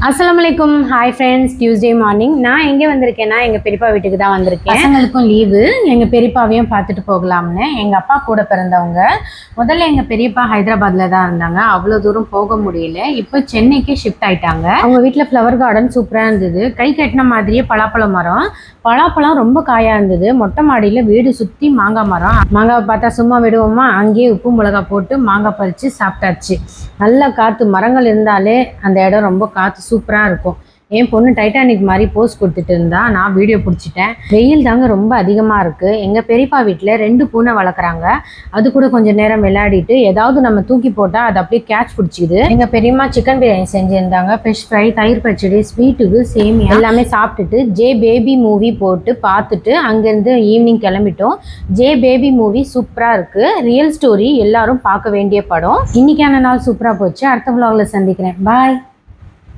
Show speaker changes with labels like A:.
A: அஸ்ஸலாமுஅலைக்கும். Hi friends, Tuesday morning. நான் எங்கே வந்திருக்கேன்னா எங்கள் பெரியப்பா வீட்டுக்கு தான் வந்திருக்கேன். பசங்களுக்கும் லீவு, எங்கள் பெரியப்பாவையும் பார்த்துட்டு போகலாம்னு. எங்கள் அப்பா கூட பிறந்தவங்க. முதல்ல எங்கள் பெரியப்பா ஹைதராபாத்தில் தான் இருந்தாங்க. அவ்வளோ தூரம் போக முடியல. இப்போ சென்னைக்கு ஷிஃப்ட் ஆயிட்டாங்க. அவங்க வீட்டில் ஃப்ளவர் கார்டன் சூப்பராக இருந்தது. கை கட்டின மாதிரியே பலாப்பழ மரம், பலாப்பழம் ரொம்ப காயாக இருந்தது. மொட்டை மாடியில் வீடு சுற்றி மாங்காய் மரம். மாங்காவை பார்த்தா சும்மா விடுவோமா, அங்கேயே உப்பு மிளகா போட்டு மாங்காய் பறித்து சாப்பிட்டாச்சு. நல்ல காற்று, மரங்கள் இருந்தாலே அந்த இடம் ரொம்ப காற்று சூப்பராக இருக்கும். என் பொண்ணு டைட்டானிக் மாதிரி போஸ் கொடுத்துட்டு இருந்தா, நான் வீடியோ பிடிச்சிட்டேன். வெயில் தாங்க ரொம்ப அதிகமாக இருக்குது. எங்கள் பெரியப்பா வீட்டில் 2 பூனை வளர்க்குறாங்க. அது கூட கொஞ்சம் நேரம் விளையாடிட்டு ஏதாவது நம்ம தூக்கி போட்டால் அது அப்படியே கேட்ச் பிடிச்சிக்குது. எங்கள் பெரியம்மா சிக்கன் பிரியாணி செஞ்சுருந்தாங்க. ஃபிஷ் ஃப்ரை, தயிர் பச்சடி, ஸ்வீட்டுக்கு சேமியா எல்லாமே சாப்பிட்டுட்டு ஜே பேபி மூவி போட்டு பார்த்துட்டு அங்கேருந்து ஈவினிங் கிளம்பிட்டோம். ஜே பேபி மூவி சூப்பராக இருக்குது. ரியல் ஸ்டோரி, எல்லாரும் பார்க்க வேண்டிய படம். இன்னைக்கான நாள் சூப்பராக போச்சு. அடுத்த vlogல சந்திக்கிறேன். பாய்.